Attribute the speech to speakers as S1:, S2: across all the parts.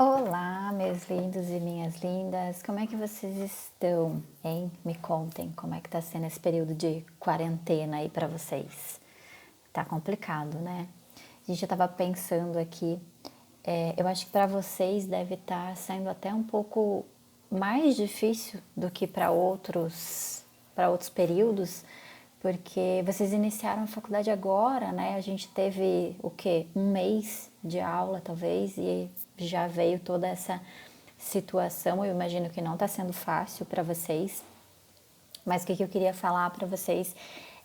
S1: Olá, meus lindos e minhas lindas, como é que vocês estão, hein? Me contem como é que tá sendo esse período de quarentena aí pra vocês. Tá complicado, né? Eu tava pensando aqui, eu acho que pra vocês deve estar sendo até um pouco mais difícil do que para outros períodos, porque vocês iniciaram a faculdade agora, né? A gente teve o quê? Um mês de aula, talvez, e já veio toda essa situação. Eu imagino que não está sendo fácil para vocês, mas o que eu queria falar para vocês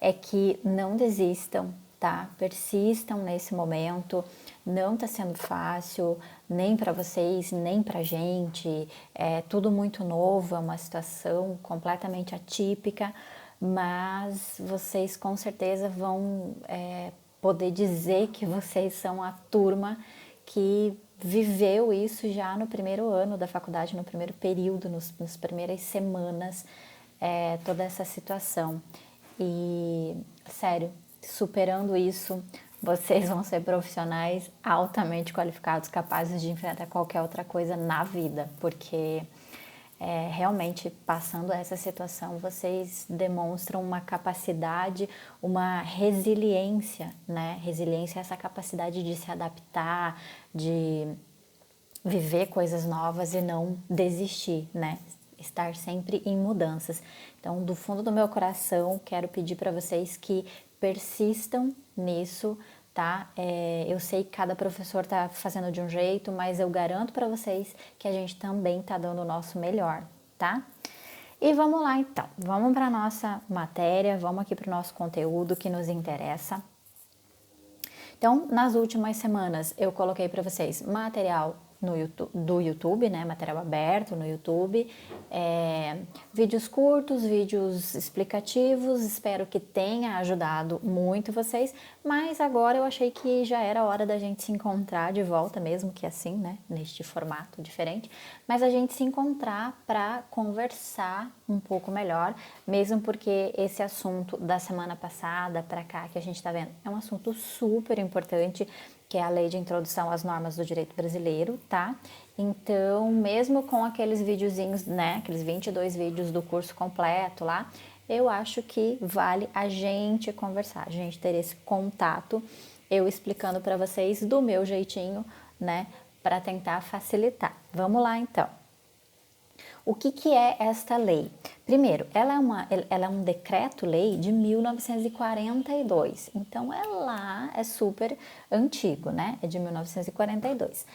S1: é que não desistam, tá? Persistam nesse momento. Não está sendo fácil, nem para vocês, nem para a gente. É tudo muito novo, é uma situação completamente atípica, mas vocês com certeza vão poder dizer que vocês são a turma que viveu isso já no primeiro ano da faculdade, no primeiro período, nas primeiras semanas, toda essa situação. E, sério, superando isso, vocês vão ser profissionais altamente qualificados, capazes de enfrentar qualquer outra coisa na vida, porque realmente passando essa situação vocês demonstram uma capacidade, uma resiliência, né? Resiliência é essa capacidade de se adaptar, de viver coisas novas e não desistir, né? Estar sempre em mudanças. Então, do fundo do meu coração, quero pedir para vocês que persistam nisso, tá? Eu sei que cada professor tá fazendo de um jeito, mas eu garanto para vocês que a gente também tá dando o nosso melhor, tá? E vamos lá então, vamos para nossa matéria, vamos aqui para o nosso conteúdo que nos interessa. Então, nas últimas semanas eu coloquei para vocês material no YouTube, do YouTube, né? Material aberto no YouTube, vídeos curtos, vídeos explicativos. Espero que tenha ajudado muito vocês. Mas agora eu achei que já era hora da gente se encontrar de volta, mesmo que assim, né? Neste formato diferente. Mas a gente se encontrar para conversar um pouco melhor, mesmo porque esse assunto da semana passada para cá que a gente está vendo é um assunto super importante, que é a Lei de Introdução às Normas do Direito Brasileiro, tá? Então, mesmo com aqueles videozinhos, né, aqueles 22 vídeos do curso completo lá, eu acho que vale a gente conversar, a gente ter esse contato, eu explicando para vocês do meu jeitinho, né, para tentar facilitar. Vamos lá então. O que é esta lei? Primeiro, ela é um decreto-lei de 1942, então é super antigo, né? É de 1942.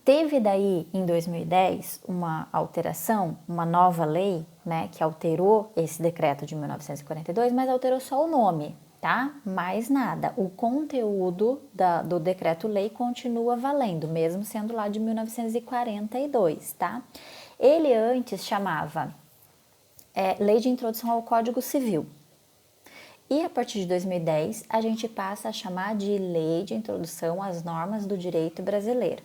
S1: Teve daí, em 2010, uma alteração, uma nova lei, né, que alterou esse decreto de 1942, mas alterou só o nome, tá? Mais nada. O conteúdo do decreto-lei continua valendo, mesmo sendo lá de 1942, tá? Ele antes chamava Lei de Introdução ao Código Civil. E a partir de 2010, a gente passa a chamar de Lei de Introdução às Normas do Direito Brasileiro.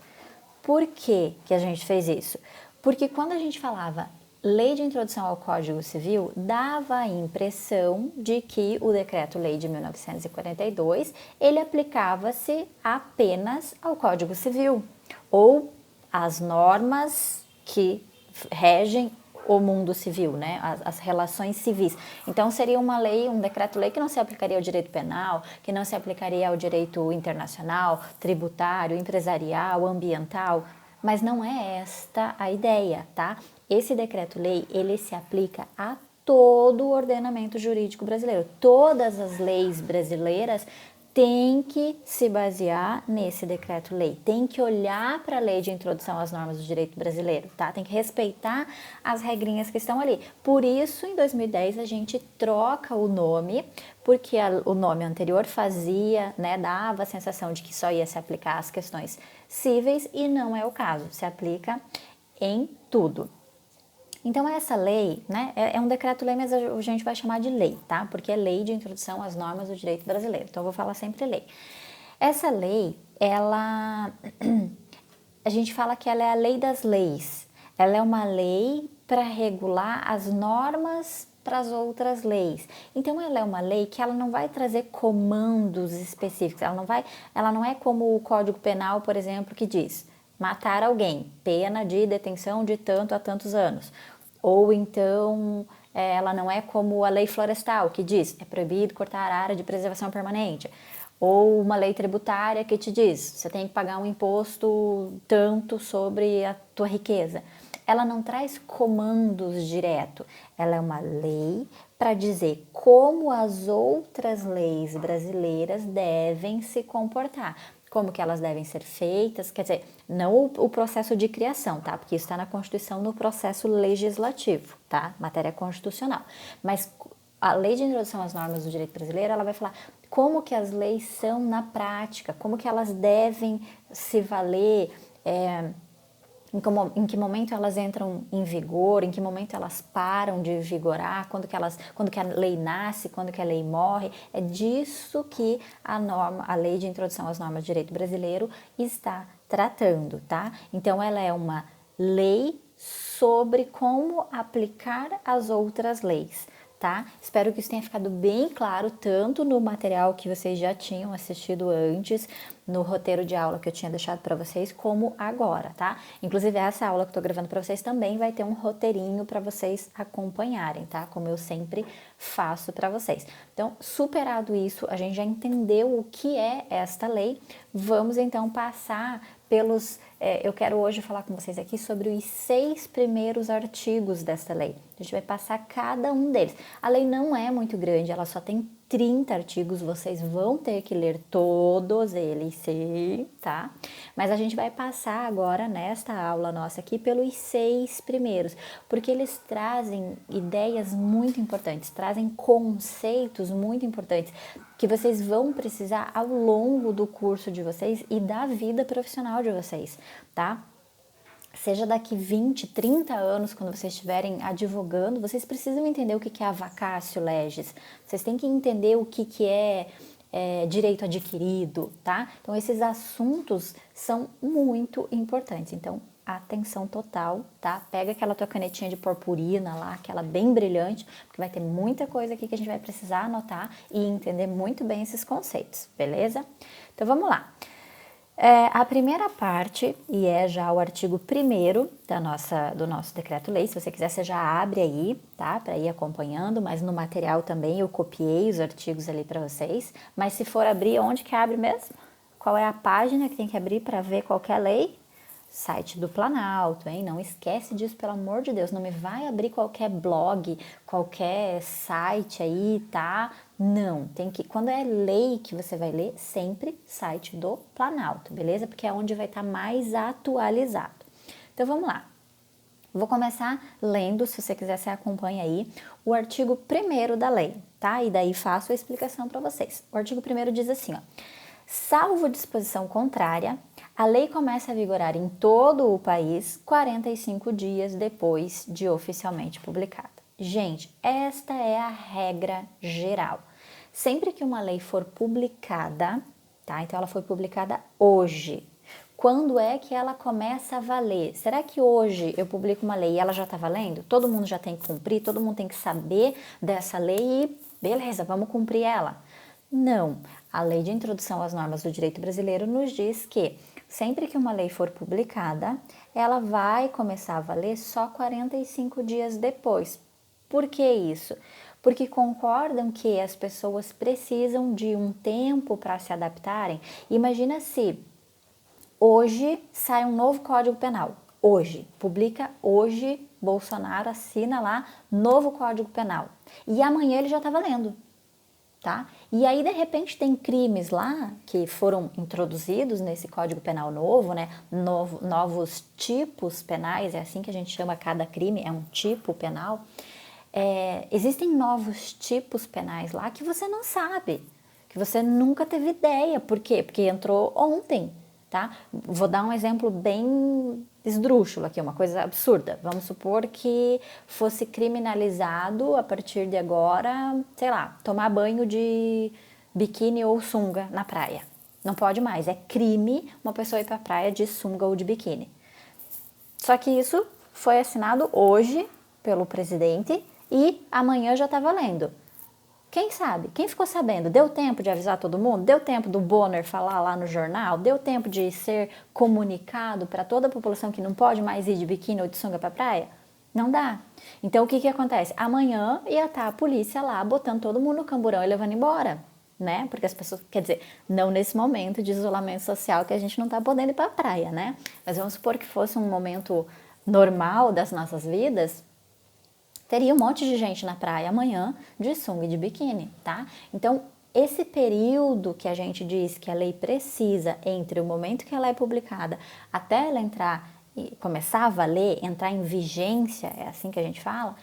S1: Por que a gente fez isso? Porque quando a gente falava Lei de Introdução ao Código Civil, dava a impressão de que o Decreto-Lei de 1942, ele aplicava-se apenas ao Código Civil, ou às normas que regem o mundo civil, né? As relações civis. Então seria uma lei, um decreto-lei que não se aplicaria ao direito penal, que não se aplicaria ao direito internacional, tributário, empresarial, ambiental, mas não é esta a ideia, tá? Esse decreto-lei, ele se aplica a todo o ordenamento jurídico brasileiro. Todas as leis brasileiras tem que se basear nesse decreto-lei, tem que olhar para a Lei de Introdução às Normas do Direito Brasileiro, tá? Tem que respeitar as regrinhas que estão ali. Por isso, em 2010, a gente troca o nome, porque o nome anterior fazia, né, dava a sensação de que só ia se aplicar às questões cíveis e não é o caso, se aplica em tudo. Então essa lei, né, é um decreto-lei, mas a gente vai chamar de lei, tá? Porque é Lei de Introdução às Normas do Direito Brasileiro. Então eu vou falar sempre lei. Essa lei, ela a gente fala que ela é a lei das leis. Ela é uma lei para regular as normas para as outras leis. Então ela é uma lei que ela não vai trazer comandos específicos, ela não é como o Código Penal, por exemplo, que diz matar alguém, pena de detenção de tanto a tantos anos. Ou então ela não é como a lei florestal, que diz é proibido cortar a área de preservação permanente. Ou uma lei tributária que te diz você tem que pagar um imposto tanto sobre a tua riqueza. Ela não traz comandos direto, ela é uma lei para dizer como as outras leis brasileiras devem se comportar, como que elas devem ser feitas, quer dizer, não o processo de criação, tá? Porque isso está na Constituição no processo legislativo, tá? Matéria constitucional. Mas a lei de introdução às normas do direito brasileiro, ela vai falar como que as leis são na prática, como que elas devem se valer, em que momento elas entram em vigor, em que momento elas param de vigorar, quando que a lei nasce, quando que a lei morre. É disso que a lei de introdução às normas do direito brasileiro está tratando, tá? Então ela é uma lei sobre como aplicar as outras leis, tá? Espero que isso tenha ficado bem claro, tanto no material que vocês já tinham assistido antes, no roteiro de aula que eu tinha deixado para vocês, como agora, tá? Inclusive, essa aula que eu tô gravando para vocês também vai ter um roteirinho para vocês acompanharem, tá? Como eu sempre faço para vocês. Então, superado isso, a gente já entendeu o que é esta lei, vamos então passar pelos... eu quero hoje falar com vocês aqui sobre os 6 primeiros artigos desta lei. A gente vai passar cada um deles. A lei não é muito grande, ela só tem 30 artigos, vocês vão ter que ler todos eles, sim, tá? Mas a gente vai passar agora, nesta aula nossa aqui, pelos 6 primeiros, porque eles trazem ideias muito importantes, trazem conceitos muito importantes, que vocês vão precisar ao longo do curso de vocês e da vida profissional de vocês, tá? Seja daqui 20, 30 anos, quando vocês estiverem advogando, vocês precisam entender o que é a vacatio legis, vocês têm que entender o que é direito adquirido, tá? Então, esses assuntos são muito importantes, então, atenção total, tá? Pega aquela tua canetinha de purpurina lá, aquela bem brilhante, porque vai ter muita coisa aqui que a gente vai precisar anotar e entender muito bem esses conceitos, beleza? Então, vamos lá. A primeira parte, e é já o artigo 1º do nosso decreto-lei, se você quiser você já abre aí, tá? Para ir acompanhando, mas no material também eu copiei os artigos ali para vocês, mas se for abrir, onde que abre mesmo? Qual é a página que tem que abrir para ver qualquer lei? Site do Planalto, hein? Não esquece disso, pelo amor de Deus, não me vai abrir qualquer blog, qualquer site aí, tá? Não, tem que, quando é lei que você vai ler, sempre site do Planalto, beleza? Porque é onde vai estar mais atualizado. Então vamos lá. Vou começar lendo, se você quiser, você acompanha aí, o artigo 1º da lei, tá? E daí faço a explicação para vocês. O artigo 1º diz assim, ó: salvo disposição contrária, a lei começa a vigorar em todo o país 45 dias depois de oficialmente publicada. Gente, esta é a regra geral. Sempre que uma lei for publicada, tá? Então ela foi publicada hoje. Quando é que ela começa a valer? Será que hoje eu publico uma lei e ela já está valendo? Todo mundo já tem que cumprir, todo mundo tem que saber dessa lei e beleza, vamos cumprir ela. Não, a Lei de Introdução às Normas do Direito Brasileiro nos diz que sempre que uma lei for publicada, ela vai começar a valer só 45 dias depois. Por que isso? Porque concordam que as pessoas precisam de um tempo para se adaptarem. Imagina se hoje sai um novo Código Penal. Hoje, publica hoje, Bolsonaro assina lá, novo Código Penal. E amanhã ele já está valendo. Tá? E aí, de repente, tem crimes lá que foram introduzidos nesse Código Penal novo, né? Novos tipos penais, é assim que a gente chama cada crime, é um tipo penal. Existem novos tipos penais lá que você não sabe, que você nunca teve ideia. Por quê? Porque entrou ontem, tá? Vou dar um exemplo bem esdrúxulo aqui, uma coisa absurda. Vamos supor que fosse criminalizado a partir de agora, sei lá, tomar banho de biquíni ou sunga na praia. Não pode mais, é crime uma pessoa ir pra praia de sunga ou de biquíni. Só que isso foi assinado hoje pelo presidente e amanhã já está valendo. Quem sabe? Quem ficou sabendo? Deu tempo de avisar todo mundo? Deu tempo do Bonner falar lá no jornal? Deu tempo de ser comunicado para toda a população que não pode mais ir de biquíni ou de sunga para a praia? Não dá. Então o que acontece? Amanhã ia estar a polícia lá botando todo mundo no camburão e levando embora, né? Porque as pessoas, quer dizer, não nesse momento de isolamento social que a gente não está podendo ir para a praia, né? Mas vamos supor que fosse um momento normal das nossas vidas, teria um monte de gente na praia amanhã de sunga e de biquíni, tá? Então, esse período que a gente diz que a lei precisa entre o momento que ela é publicada até ela entrar e começar a valer, entrar em vigência, é assim que a gente fala,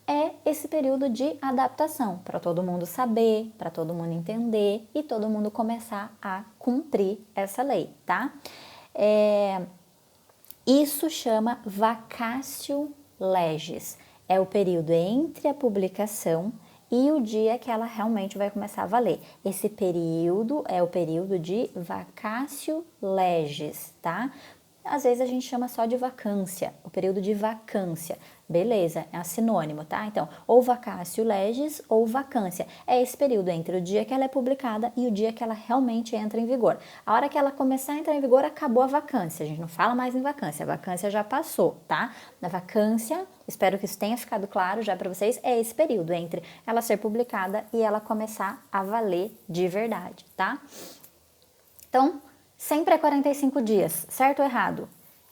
S1: é esse período de adaptação, para todo mundo saber, para todo mundo entender e todo mundo começar a cumprir essa lei, tá? Isso chama vacatio legis. É o período entre a publicação e o dia que ela realmente vai começar a valer. Esse período é o período de vacatio legis, tá? Às vezes a gente chama só de vacância, o período de vacância. Beleza, é um sinônimo, tá? Então, ou vacatio legis ou vacância. É esse período entre o dia que ela é publicada e o dia que ela realmente entra em vigor. A hora que ela começar a entrar em vigor, acabou a vacância. A gente não fala mais em vacância, a vacância já passou, tá? Na vacância, espero que isso tenha ficado claro já para vocês, é esse período entre ela ser publicada e ela começar a valer de verdade, tá? Então, sempre é 45 dias, certo ou errado?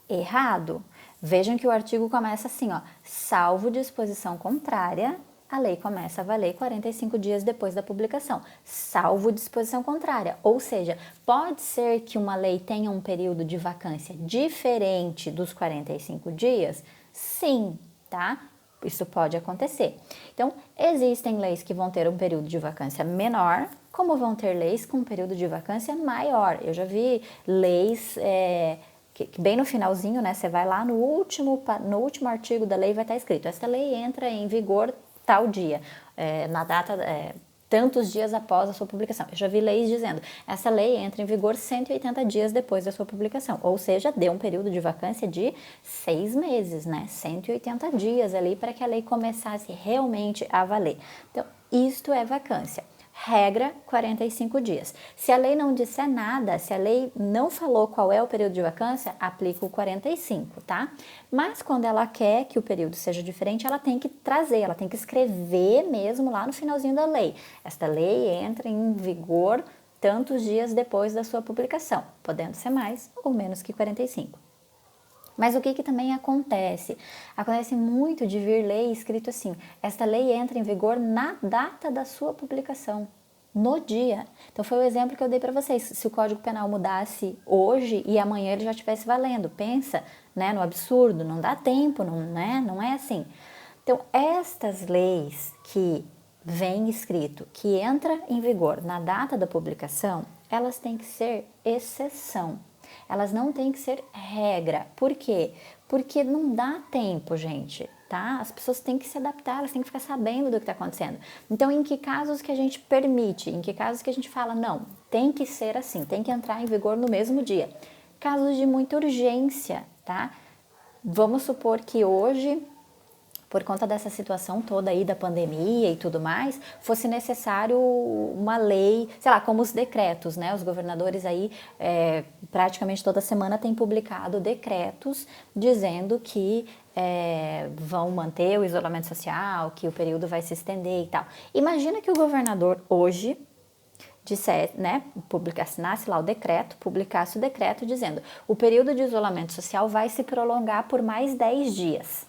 S1: Errado. Vejam que o artigo começa assim, ó, salvo disposição contrária, a lei começa a valer 45 dias depois da publicação, salvo disposição contrária, ou seja, pode ser que uma lei tenha um período de vacância diferente dos 45 dias? Sim, tá? Isso pode acontecer. Então, existem leis que vão ter um período de vacância menor, como vão ter leis com um período de vacância maior. Eu já vi leis que bem no finalzinho, né, você vai lá no último artigo da lei vai estar escrito, essa lei entra em vigor tal dia, na data, tantos dias após a sua publicação. Eu já vi leis dizendo, essa lei entra em vigor 180 dias depois da sua publicação, ou seja, deu um período de vacância de 6 meses, né, 180 dias ali para que a lei começasse realmente a valer. Então, isto é vacância. Regra, 45 dias. Se a lei não disser nada, se a lei não falou qual é o período de vacância, aplica o 45, tá? Mas quando ela quer que o período seja diferente, ela tem que trazer, ela tem que escrever mesmo lá no finalzinho da lei. Esta lei entra em vigor tantos dias depois da sua publicação, podendo ser mais ou menos que 45. Mas o que também acontece? Acontece muito de vir lei escrito assim, esta lei entra em vigor na data da sua publicação, no dia. Então foi o exemplo que eu dei para vocês, se o Código Penal mudasse hoje e amanhã ele já estivesse valendo, pensa, né, no absurdo, não dá tempo, não é assim. Então estas leis que vem escrito, que entra em vigor na data da publicação, elas têm que ser exceção. Elas não têm que ser regra. Por quê? Porque não dá tempo, gente, tá? As pessoas têm que se adaptar, elas têm que ficar sabendo do que está acontecendo. Então, em que casos que a gente permite? Em que casos que a gente fala, não, tem que ser assim, tem que entrar em vigor no mesmo dia? Casos de muita urgência, tá? Vamos supor que hoje, por conta dessa situação toda aí da pandemia e tudo mais, fosse necessário uma lei, sei lá, como os decretos, né? Os governadores aí praticamente toda semana têm publicado decretos dizendo que vão manter o isolamento social, que o período vai se estender e tal. Imagina que o governador hoje dissesse, né, assinasse lá o decreto, publicasse o decreto dizendo o período de isolamento social vai se prolongar por mais 10 dias.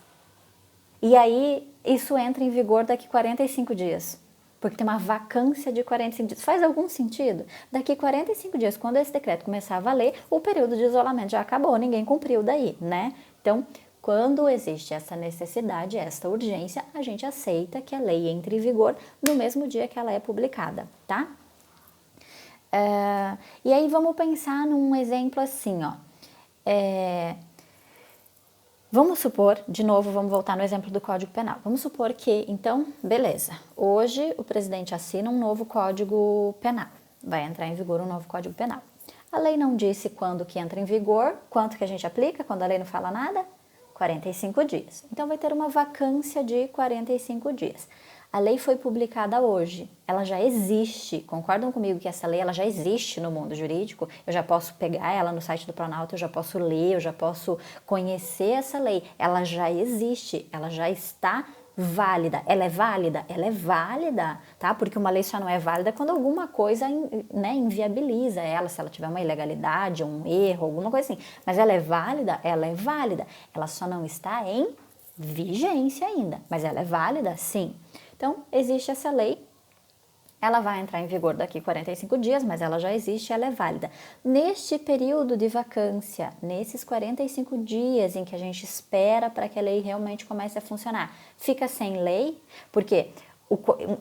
S1: E aí, isso entra em vigor daqui 45 dias, porque tem uma vacância de 45 dias. Faz algum sentido? Daqui 45 dias, quando esse decreto começar a valer, o período de isolamento já acabou, ninguém cumpriu daí, né? Então, quando existe essa necessidade, essa urgência, a gente aceita que a lei entre em vigor no mesmo dia que ela é publicada, tá? E aí, vamos pensar num exemplo assim, ó. Vamos supor, de novo, vamos voltar no exemplo do Código Penal. Vamos supor que, então, beleza, hoje o presidente assina um novo Código Penal, vai entrar em vigor um novo Código Penal. A lei não disse quando que entra em vigor, quanto que a gente aplica, quando a lei não fala nada? 45 dias. Então vai ter uma vacância de 45 dias. A lei foi publicada hoje, ela já existe. Concordam comigo que essa lei ela já existe no mundo jurídico? Eu já posso pegar ela no site do Planalto, eu já posso ler, eu já posso conhecer essa lei. Ela já existe, ela já está válida. Ela é válida? Ela é válida, tá? Porque uma lei só não é válida quando alguma coisa, né, inviabiliza ela, se ela tiver uma ilegalidade, um erro, alguma coisa assim. Mas ela é válida? Ela é válida. Ela só não está em vigência ainda, mas ela é válida? Sim. Então, existe essa lei, ela vai entrar em vigor daqui 45 dias, mas ela já existe, ela é válida. Neste período de vacância, nesses 45 dias em que a gente espera para que a lei realmente comece a funcionar, fica sem lei, porque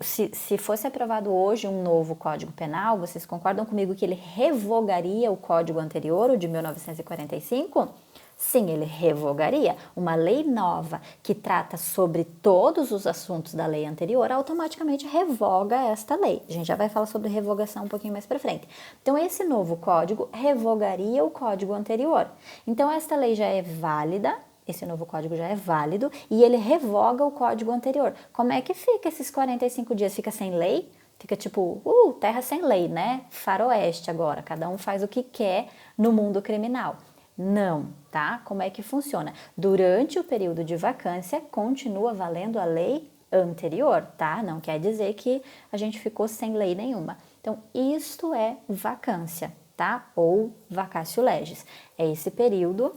S1: se fosse aprovado hoje um novo Código Penal, vocês concordam comigo que ele revogaria o Código anterior, o de 1945? Sim, ele revogaria. Uma lei nova que trata sobre todos os assuntos da lei anterior, automaticamente revoga esta lei. A gente já vai falar sobre revogação um pouquinho mais para frente. Então, esse novo código revogaria o código anterior. Então, esta lei já é válida, esse novo código já é válido e ele revoga o código anterior. Como é que fica esses 45 dias? Fica sem lei? Fica tipo, terra sem lei, né? Faroeste agora, cada um faz o que quer no mundo criminal. Não, tá? Como é que funciona? Durante o período de vacância, continua valendo a lei anterior, tá? Não quer dizer que a gente ficou sem lei nenhuma. Então, isto é vacância, tá? Ou vacatio legis. É esse período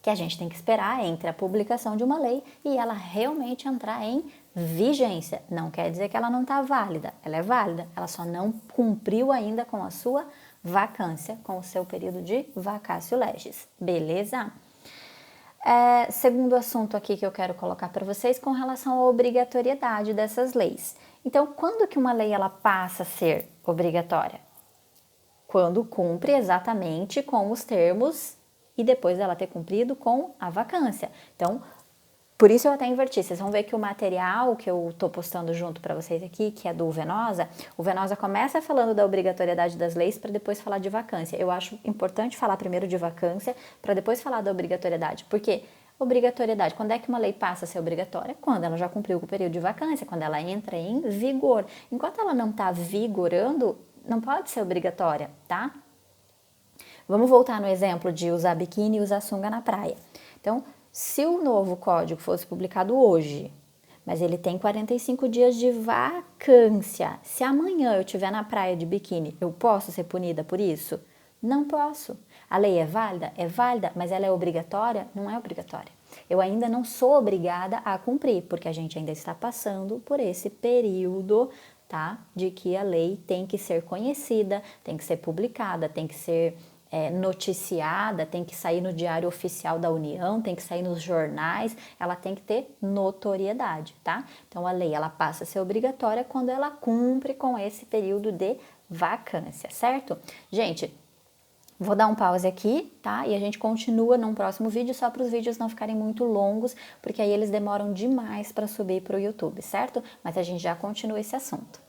S1: que a gente tem que esperar entre a publicação de uma lei e ela realmente entrar em vigência. Não quer dizer que ela não está válida, ela é válida, ela só não cumpriu ainda com a sua vacância, com o seu período de vacatio legis, beleza? Segundo assunto aqui que eu quero colocar para vocês com relação à obrigatoriedade dessas leis. Então, quando que uma lei ela passa a ser obrigatória? Quando cumpre exatamente com os termos e depois dela ter cumprido com a vacância. Então, por isso eu até inverti. Vocês vão ver que o material que eu tô postando junto para vocês aqui, que é do Venosa, o Venosa começa falando da obrigatoriedade das leis para depois falar de vacância. Eu acho importante falar primeiro de vacância para depois falar da obrigatoriedade. Porque obrigatoriedade, quando é que uma lei passa a ser obrigatória? Quando ela já cumpriu o período de vacância, quando ela entra em vigor. Enquanto ela não está vigorando, não pode ser obrigatória, tá? Vamos voltar no exemplo de usar biquíni e usar sunga na praia. Então, se o novo código fosse publicado hoje, mas ele tem 45 dias de vacância, se amanhã eu estiver na praia de biquíni, eu posso ser punida por isso? Não posso. A lei é válida? É válida, mas ela é obrigatória? Não é obrigatória. Eu ainda não sou obrigada a cumprir, porque a gente ainda está passando por esse período, tá? De que a lei tem que ser conhecida, tem que ser publicada, tem que ser noticiada, tem que sair no Diário Oficial da União, tem que sair nos jornais, ela tem que ter notoriedade, tá? Então a lei ela passa a ser obrigatória quando ela cumpre com esse período de vacância, certo? Gente, vou dar um pause aqui, tá? E a gente continua num próximo vídeo, só para os vídeos não ficarem muito longos, porque aí eles demoram demais para subir para o YouTube, certo? Mas a gente já continua esse assunto.